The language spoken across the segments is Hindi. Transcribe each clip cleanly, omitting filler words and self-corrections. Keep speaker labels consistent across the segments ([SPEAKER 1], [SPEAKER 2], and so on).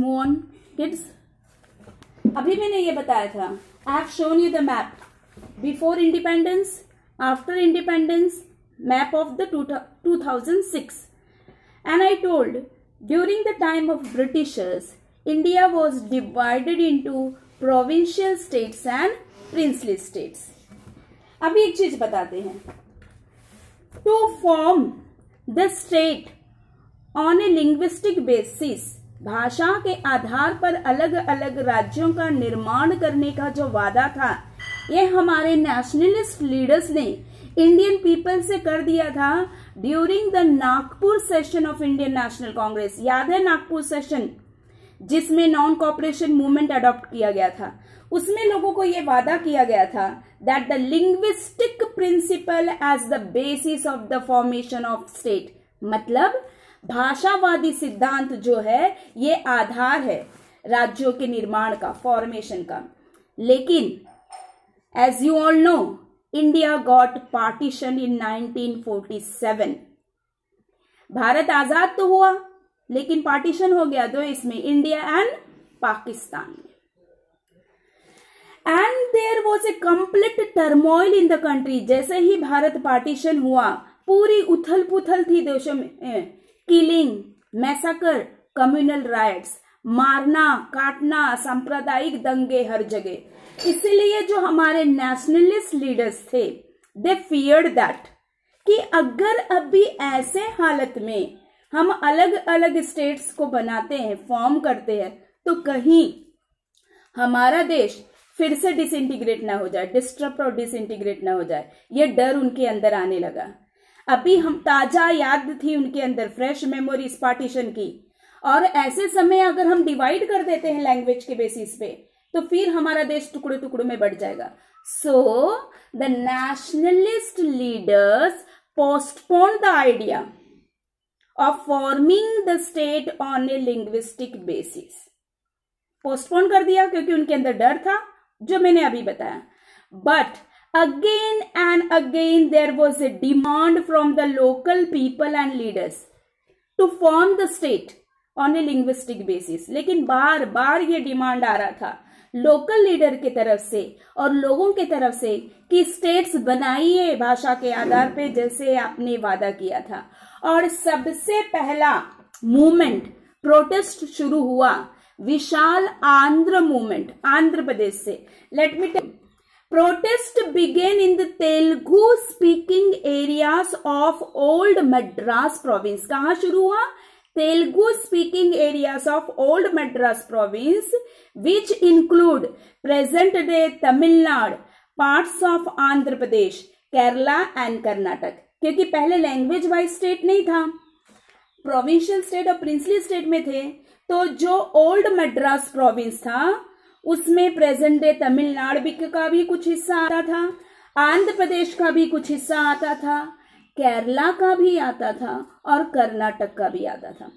[SPEAKER 1] on kids, अभी मैंने ये बताया था, I have shown you the map before independence, after independence, map of the 2006, and I told during the time of Britishers, India was divided into provincial states and princely states. अभी एक चीज बताते हैं, to form the state on a linguistic basis, भाषा के आधार पर अलग अलग राज्यों का निर्माण करने का जो वादा था, ये हमारे नेशनलिस्ट लीडर्स ने इंडियन पीपल से कर दिया था during the Nagpur session of Indian national Congress. याद है नागपुर सेशन, जिसमें नॉन कॉपरेशन मूवमेंट अडॉप्ट किया गया था। उसमें लोगों को यह वादा किया गया था that the linguistic principle as the basis of the formation of state, मतलब भाषावादी सिद्धांत जो है ये आधार है राज्यों के निर्माण का, फॉर्मेशन का। लेकिन as you all know, India got partition in 1947। Bharat आजाद तो हुआ लेकिन पार्टीशन हो गया दो इसमें, इंडिया एंड पाकिस्तान में। And there was a complete turmoil in the country. जैसे ही भारत पार्टीशन हुआ, पूरी उथल पुथल थी देशों में, किलिंग, मैसाकर, कम्युनल राइट्स, मारना काटना, सांप्रदायिक दंगे हर जगह। इसलिए जो हमारे नेशनलिस्ट लीडर्स थे, दे फियर्ड दैट कि अगर अभी ऐसे हालत में हम अलग अलग स्टेट्स को बनाते हैं, फॉर्म करते हैं, तो कहीं हमारा देश फिर से डिसइंटीग्रेट ना हो जाए, डिस्टर्ब और डिसइंटीग्रेट ना हो जाए। ये डर उनके अंदर आने लगा। अभी हम ताजा याद थी उनके अंदर, फ्रेश मेमोरीज पार्टीशन की। और ऐसे समय अगर हम डिवाइड कर देते हैं लैंग्वेज के बेसिस पे, तो फिर हमारा देश टुकड़े टुकड़ों में बढ़ जाएगा। So the nationalist leaders postpone the idea of forming the state on A linguistic basis. Postpone कर दिया क्योंकि उनके अंदर डर था, जो मैंने अभी बताया। But again and again there was a demand from the local people and leaders to form the state on a linguistic basis। लेकिन बार बार ये डिमांड आ रहा था लोकल लीडर की तरफ से और लोगों की तरफ से कि स्टेट्स बनाइए भाषा के आधार पे, जैसे आपने वादा किया था। और सबसे पहला मूवमेंट, प्रोटेस्ट शुरू हुआ विशाल आंध्र मूवमेंट, आंध्र प्रदेश से। Let me tell, protest began in the Telugu speaking areas of old Madras province। कहाँ शुरू हुआ? Telugu speaking areas of old Madras province, which include present day Tamil Nadu, parts of Andhra Pradesh, Kerala and Karnataka। क्योंकि पहले लैंग्वेज वाइज स्टेट नहीं था, प्रोविंशियल स्टेट और प्रिंसली स्टेट में थे। तो जो ओल्ड मद्रास प्रोविंस था उसमें प्रेजेंट डे तमिलनाडु का भी कुछ हिस्सा आता था, आंध्र प्रदेश का भी कुछ हिस्सा आता था, केरला का भी आता था और कर्नाटक का भी आता था।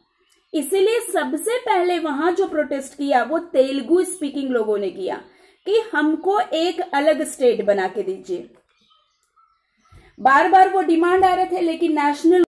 [SPEAKER 1] इसीलिए सबसे पहले वहां जो प्रोटेस्ट किया वो तेलुगु स्पीकिंग लोगों ने किया कि हमको एक अलग स्टेट बना के दीजिए। बार बार वो डिमांड आ रहे थे, लेकिन नेशनल